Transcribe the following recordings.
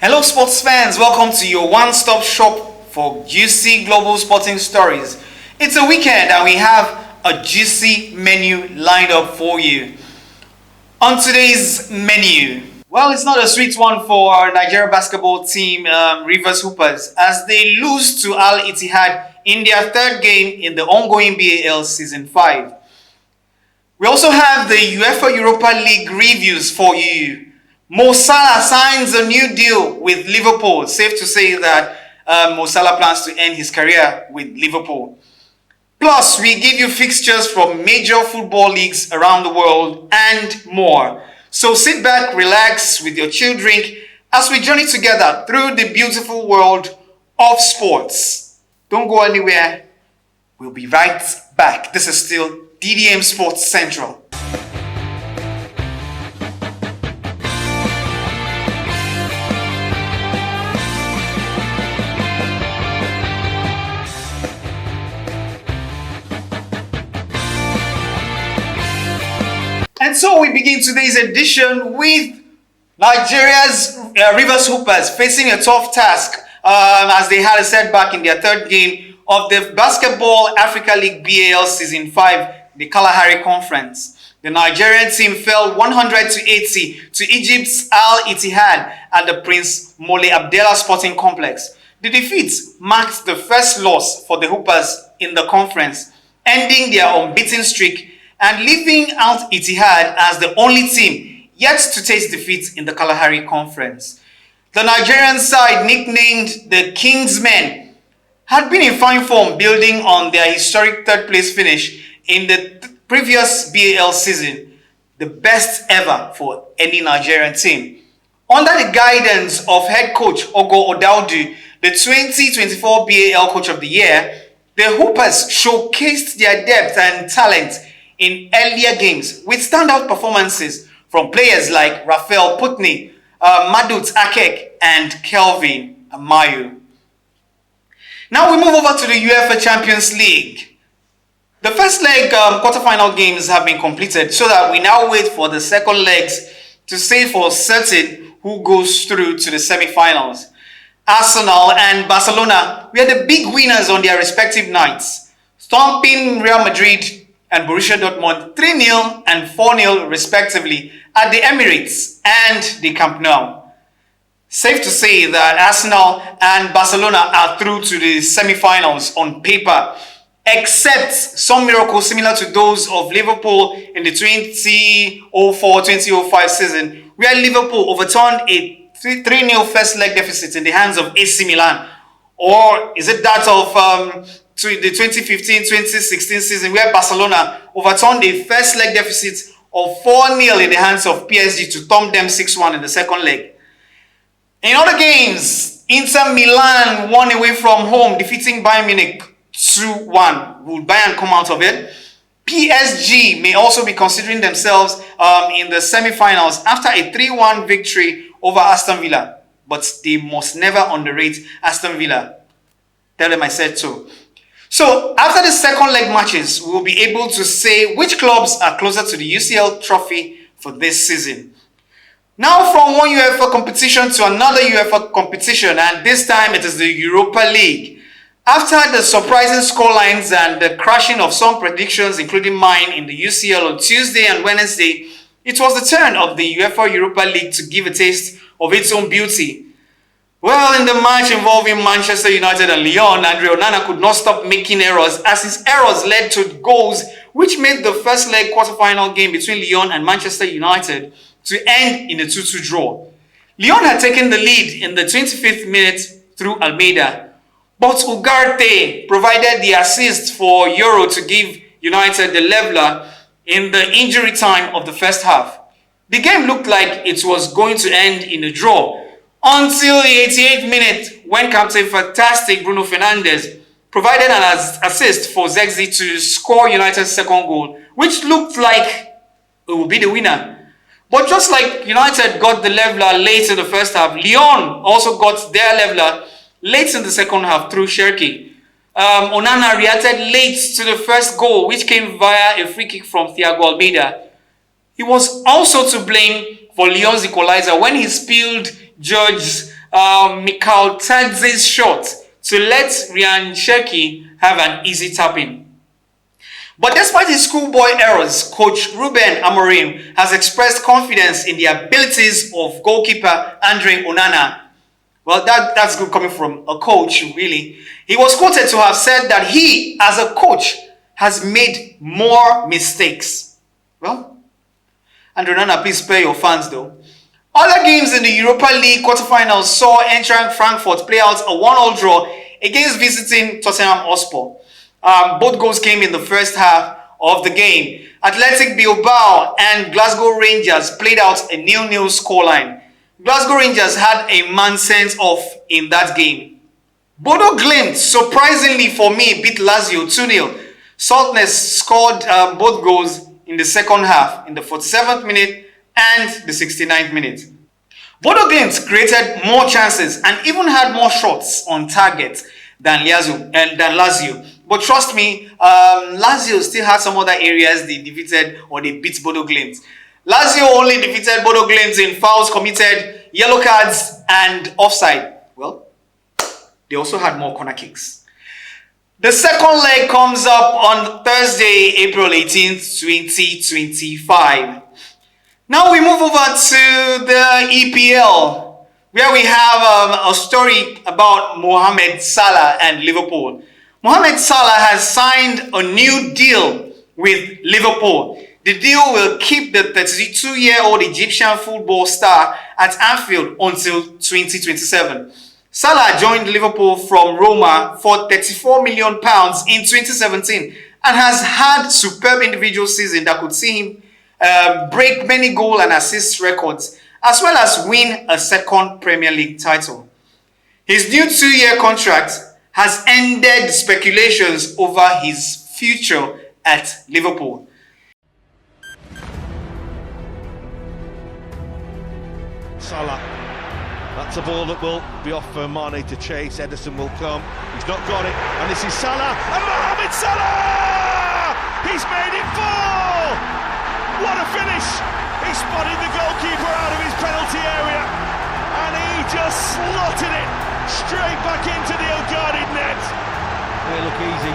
Hello sports fans, welcome to your one-stop shop for juicy global sporting stories. It's a weekend and we have a juicy menu lined up for you. On today's menu, well, it's not a sweet one for our Nigeria basketball team, Rivers Hoopers, as they lose to Al Ittihad in their third game in the ongoing BAL Season 5. We also have the UEFA Europa League reviews for you. Mo Salah signs a new deal with Liverpool. Safe to say that Mo Salah plans to end his career with Liverpool. Plus, we give you fixtures from major football leagues around the world and more. So sit back, relax with your chill drink as we journey together through the beautiful world of sports. Don't go anywhere. We'll be right back. This is still DDM Sports Central. And so we begin today's edition with Nigeria's Rivers Hoopers facing a tough task as they had a setback in their third game of the Basketball Africa League BAL Season 5, the Kalahari Conference. The Nigerian team fell 100-80 to Egypt's Al Ittihad at the Prince Mole Abdallah Sporting Complex. The defeat marked the first loss for the Hoopers in the conference, ending their unbeaten streak and leaving out Ittihad as the only team yet to taste defeat in the Kalahari Conference. The Nigerian side, nicknamed the Kingsmen, had been in fine form, building on their historic third-place finish in the previous BAL season, the best ever for any Nigerian team. Under the guidance of head coach Ogo Odaudu, the 2024 BAL Coach of the Year, the Hoopers showcased their depth and talent in earlier games with standout performances from players like Raphael Putney, Madut Akek, and Kelvin Amayu. Now we move over to the UEFA Champions League. The first leg quarterfinal games have been completed, so that we now wait for the second legs to say for certain who goes through to the semi-finals. Arsenal and Barcelona were the big winners on their respective nights, stomping Real Madrid and Borussia Dortmund 3-0 and 4-0 respectively at the Emirates and the Camp Nou. Safe to say that Arsenal and Barcelona are through to the semi-finals on paper, except some miracles similar to those of Liverpool in the 2004-2005 season, where Liverpool overturned a 3-0 first leg deficit in the hands of AC Milan. Or is it that of the 2015-2016 season, where Barcelona overturned a first leg deficit of 4-0 in the hands of PSG to thump them 6-1 in the second leg? In other games, Inter Milan won away from home, defeating Bayern Munich 2-1. Will Bayern come out of it? PSG may also be considering themselves in the semi-finals after a 3-1 victory over Aston Villa. But they must never underrate Aston Villa. Tell them I said so. So, after the second leg matches, we will be able to say which clubs are closer to the UCL trophy for this season. Now, from one UEFA competition to another UEFA competition, and this time it is the Europa League. After the surprising scorelines and the crashing of some predictions, including mine in the UCL on Tuesday and Wednesday, it was the turn of the UEFA Europa League to give a taste of its own beauty. Well, in the match involving Manchester United and Lyon, Andre Onana could not stop making errors, as his errors led to goals which made the first leg quarterfinal game between Lyon and Manchester United to end in a 2-2 draw. Lyon had taken the lead in the 25th minute through Almeida, but Ugarte provided the assist for Euro to give United the leveler in the injury time of the first half. The game looked like it was going to end in a draw, until the 88th minute, when Captain Fantastic Bruno Fernandes provided an assist for Zexi to score United's second goal, which looked like it would be the winner. But just like United got the leveler late in the first half, Lyon also got their leveler late in the second half through Cherki. Onana reacted late to the first goal, which came via a free kick from Thiago Almeida. He was also to blame for Lyon's equalizer when he spilled George's Mikhail Tadze's shot to let Ryan Cherki have an easy tap-in. But despite his schoolboy errors, Coach Ruben Amorim has expressed confidence in the abilities of goalkeeper Andre Onana. Well, that's good coming from a coach, really. He was quoted to have said that he, as a coach, has made more mistakes. Well, Andre Onana, please spare your fans though. Other games in the Europa League quarterfinals saw Eintracht Frankfurt play out a 1-1 draw against visiting Tottenham Hotspur. Both goals came in the first half of the game. Athletic Bilbao and Glasgow Rangers played out a 0-0 scoreline. Glasgow Rangers had a man sent off in that game. Bodo Glimt, surprisingly for me, beat Lazio 2-0. Saltness scored both goals in the second half, in the 47th minute and the 69th minute. Bodo Glimt created more chances and even had more shots on target than Lazio. But trust me, Lazio still had some other areas they defeated or they beat Bodo Glimt. Lazio only defeated Bodo Glimt in fouls committed, yellow cards and offside. Well, they also had more corner kicks. The second leg comes up on Thursday, April 18th, 2025. Now we move over to the EPL, where we have a story about Mohamed Salah and Liverpool. Mohamed Salah has signed a new deal with Liverpool. The deal will keep the 32-year-old Egyptian football star at Anfield until 2027. Salah joined Liverpool from Roma for £34 million in 2017 and has had superb individual season that could see him break many goal and assist records, as well as win a second Premier League title. His new 2-year contract has ended speculations over his future at Liverpool. Salah. That's a ball that will be off for Mane to chase. Ederson will come. He's not got it. And this is Salah. And Mohamed Salah! He's made it 4! What a finish! He spotted the goalkeeper out of his penalty area. And he just slotted it straight back into the unguarded net. They look easy.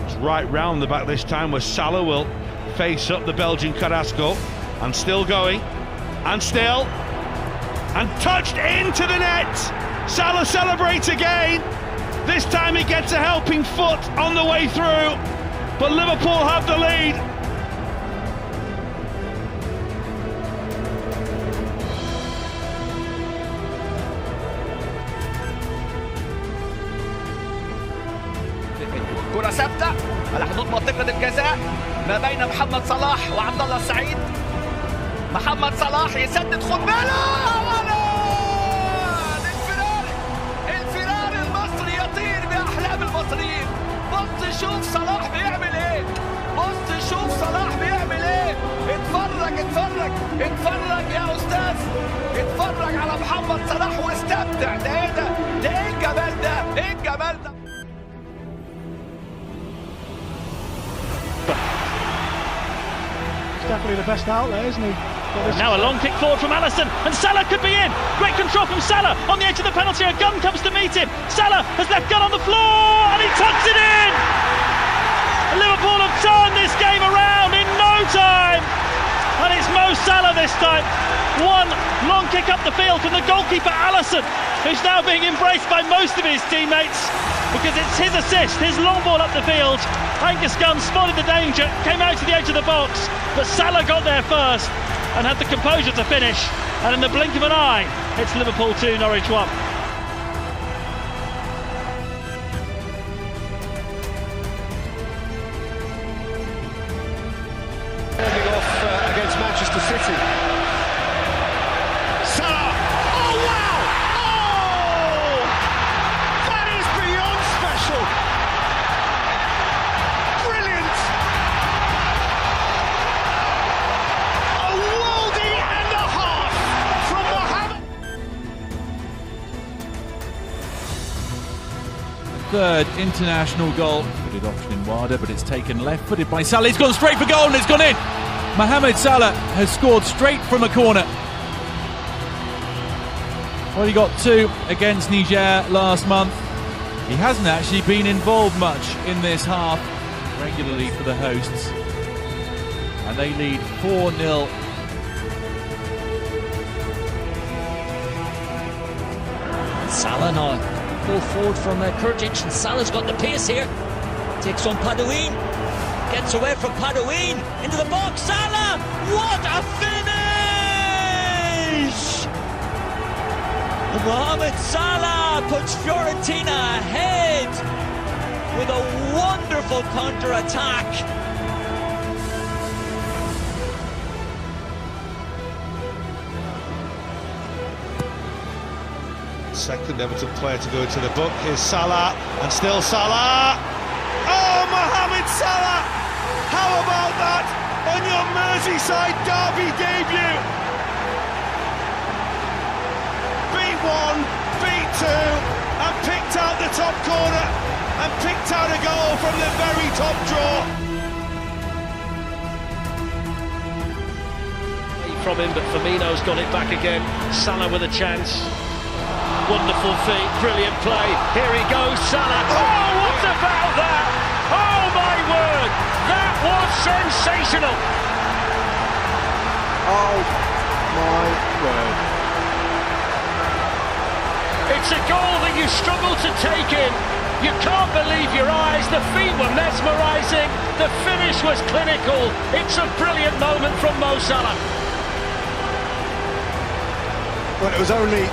It's right round the back this time, where Salah will face up the Belgian Carrasco, and still going, and still, and touched into the net. Salah celebrates again. This time he gets a helping foot on the way through, but Liverpool have the lead. كرة ثابتة على حدود منطقة الجزاء ما بين محمد صلاح وعبد الله السعيد. محمد صلاح يسدد، خد باله الفرار المصري يطير بأحلام المصريين. بص شوف صلاح بيعمل ايه، بص شوف صلاح بيعمل ايه. اتفرج اتفرج اتفرج يا استاذ، اتفرج على محمد صلاح واستمتع. ده ايه ده؟ ده ايه الجمال ده؟ ايه الجمال ده؟ Definitely the best out there, isn't he? Now a long kick forward from Alisson, and Salah could be in. Great control from Salah on the edge of the penalty area. Gunn comes to meet him. Salah has left Gunn on the floor, and he tucks it in. Liverpool have turned this game around in no time, and it's Mo Salah this time. One long kick up the field from the goalkeeper Alisson, who's now being embraced by most of his teammates because it's his assist, his long ball up the field. Angus Gunn spotted the danger, came out to the edge of the box, but Salah got there first and had the composure to finish. And in the blink of an eye, it's Liverpool 2, Norwich 1. Ending off against Manchester City. Salah! Oh wow! Oh! That is beyond special! Brilliant! A worldie and a half from Mohamed. Third international goal. Put it off in Wada, but it's taken left-footed by Salah. He's gone straight for goal and it's gone in. Mohamed Salah has scored straight from a corner. Well, he got 2 against Niger last month. He hasn't actually been involved much in this half regularly for the hosts. And they lead 4-0. Salah now. Go forward from Kurtic, and Salah's got the pace here. Takes on Padouin. Gets away from Padouin. Into the box. Salah! What a finish! Mohamed Salah puts Fiorentina ahead with a wonderful counter-attack. Second Everton player to go into the book. Here's Salah, and still Salah. Oh, Mohamed Salah! How about that on your Merseyside derby debut? Beat 1, beat 2, and picked out the top corner, and picked out a goal from the very top draw. From him, but Firmino's got it back again. Salah with a chance. Wonderful feat, brilliant play. Here he goes, Salah. Oh, what about that? Oh my word, that was sensational. Oh my word. It's a goal that you struggle to take in. You can't believe your eyes. The feet were mesmerising. The finish was clinical. It's a brilliant moment from Mo Salah. Well, it was only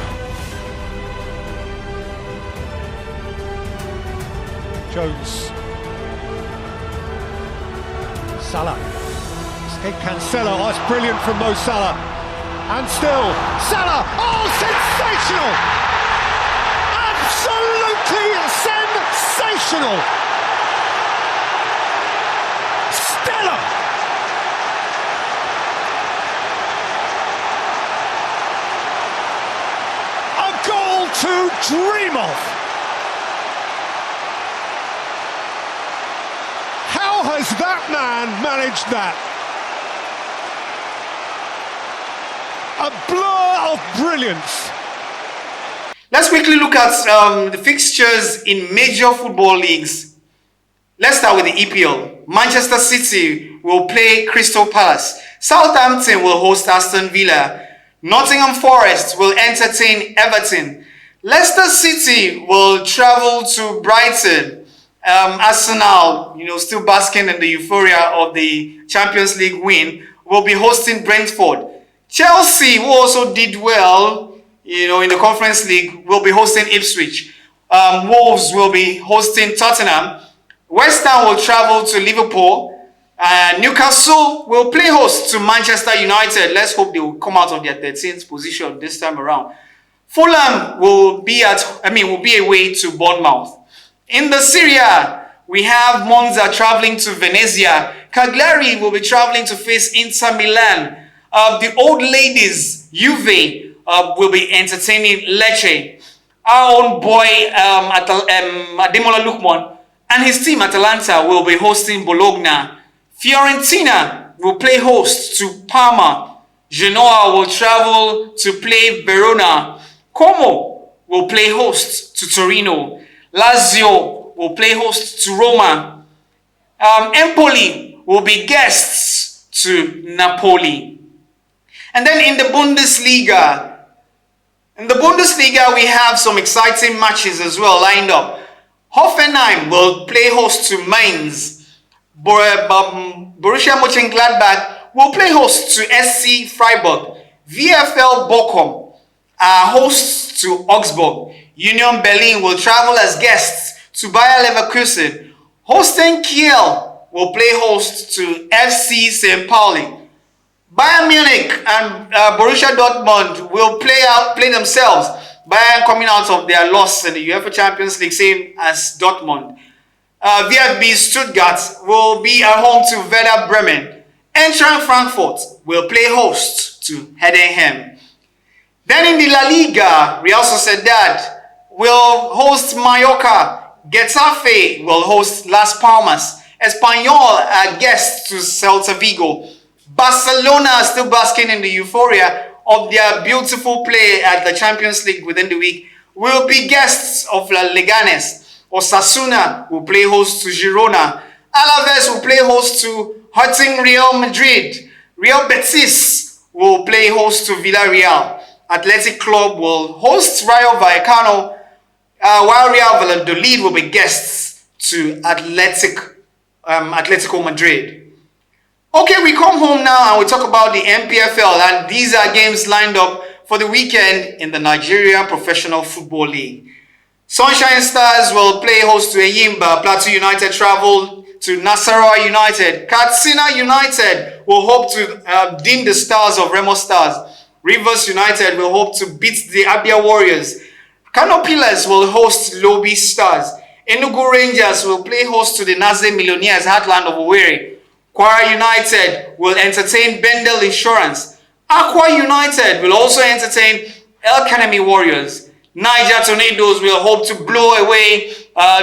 Jones. Salah. Escape Cancelo. Oh, it's brilliant from Mo Salah. And still, Salah. Oh, sensational! Absolutely sensational! Stellar! A goal to dream of! How has that man managed that? A blur of brilliance. Let's quickly look at the fixtures in major football leagues. Let's start with the EPL. Manchester City will play Crystal Palace. Southampton will host Aston Villa. Nottingham Forest will entertain Everton. Leicester City will travel to Brighton. Arsenal, still basking in the euphoria of the Champions League win, will be hosting Brentford. Chelsea, who also did well, in the Conference League, will be hosting Ipswich. Wolves will be hosting Tottenham. West Ham will travel to Liverpool. Newcastle will play host to Manchester United. Let's hope they will come out of their 13th position this time around. Fulham will be away to Bournemouth. In the Serie A, we have Monza traveling to Venezia. Cagliari will be traveling to face Inter Milan. The old ladies, Juve, will be entertaining Lecce. Our own boy, Ademola Lookman, and his team, Atalanta, will be hosting Bologna. Fiorentina will play host to Parma. Genoa will travel to play Verona. Como will play host to Torino. Lazio will play host to Roma. Empoli will be guests to Napoli. And then in the Bundesliga, we have some exciting matches as well lined up. Hoffenheim will play host to Mainz. Borussia Mönchengladbach will play host to SC Freiburg. VfL Bochum are hosts to Augsburg. Union Berlin will travel as guests to Bayer Leverkusen. Holstein Kiel will play host to FC St. Pauli. Bayern Munich and Borussia Dortmund will play themselves. Bayern coming out of their loss in the UEFA Champions League, same as Dortmund. VfB Stuttgart will be at home to Werder Bremen. Eintracht Frankfurt will play host to Heidenheim. Then in the La Liga, Real Sociedad will host Mallorca. Getafe will host Las Palmas. Espanyol are guests to Celta Vigo. Barcelona are still basking in the euphoria of their beautiful play at the Champions League within the week, will be guests of La Leganes. Osasuna will play host to Girona. Alaves will play host to hurting Real Madrid. Real Betis will play host to Villarreal. Athletic Club will host Rayo Vallecano, while Real Valladolid will be guests to Atletico Madrid. Okay, we come home now and we talk about the MPFL, and these are games lined up for the weekend in the Nigerian Professional Football League. Sunshine Stars will play host to Eyimba. Plateau United travel to Nasarawa United. Katsina United will hope to dim the stars of Remo Stars. Rivers United will hope to beat the Abia Warriors. Kano Pillars will host Lobi Stars. Enugu Rangers will play host to the Naze Millionaires heartland of Owerri. Kwara United will entertain Bendel Insurance. Aqua United will also entertain El Kanemi Warriors. Niger Tornadoes will hope to blow away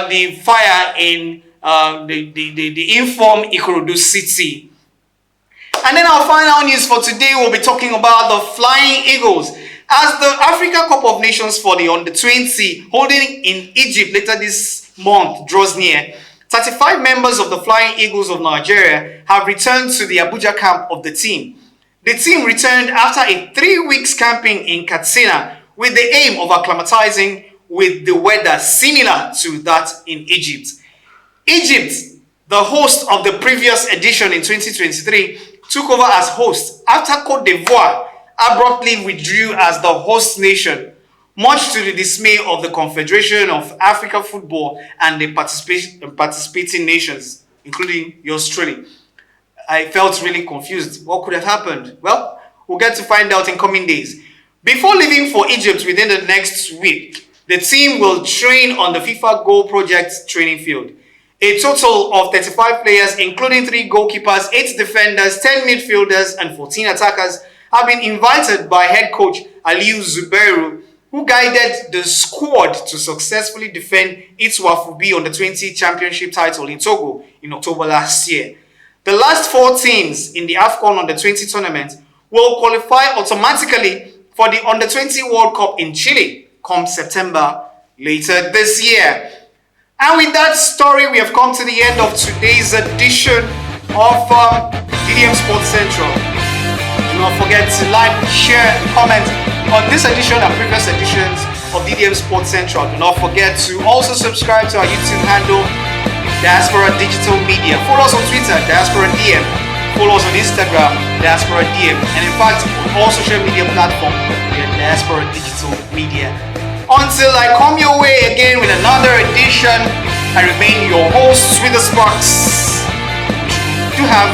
the fire in the informed Ikorodu City. And then our final news for today, we'll be talking about the Flying Eagles. As the Africa Cup of Nations for the Under-20 holding in Egypt later this month draws near, 35 members of the Flying Eagles of Nigeria have returned to the Abuja camp of the team. The team returned after a 3 weeks camping in Katsina with the aim of acclimatizing with the weather similar to that in Egypt. Egypt, the host of the previous edition in 2023, took over as host after Côte d'Ivoire abruptly withdrew as the host nation, much to the dismay of the Confederation of African Football and the participating nations, including yours truly. I felt really confused. What could have happened? Well, we'll get to find out in coming days. Before leaving for Egypt within the next week, the team will train on the FIFA Goal Project training field. A total of 35 players, including 3 goalkeepers, 8 defenders, 10 midfielders, and 14 attackers, have been invited by head coach Aliou Zubairu, who guided the squad to successfully defend its Wafubi Under-20 championship title in Togo in October last year. The last 4 teams in the AFCON Under-20 tournament will qualify automatically for the Under-20 World Cup in Chile come September later this year. And with that story, we have come to the end of today's edition of DDM Sports Central. Do not forget to like, share, and comment on this edition and previous editions of DDM Sports Central. Do not forget to also subscribe to our YouTube handle, Diaspora Digital Media. Follow us on Twitter, Diaspora DM. Follow us on Instagram, Diaspora DM. And in fact, on all social media platforms, we are Diaspora Digital Media. Until I come your way again with another edition, I remain your host, Sweeter Sparks. Do have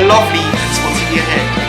a lovely and sporty day ahead.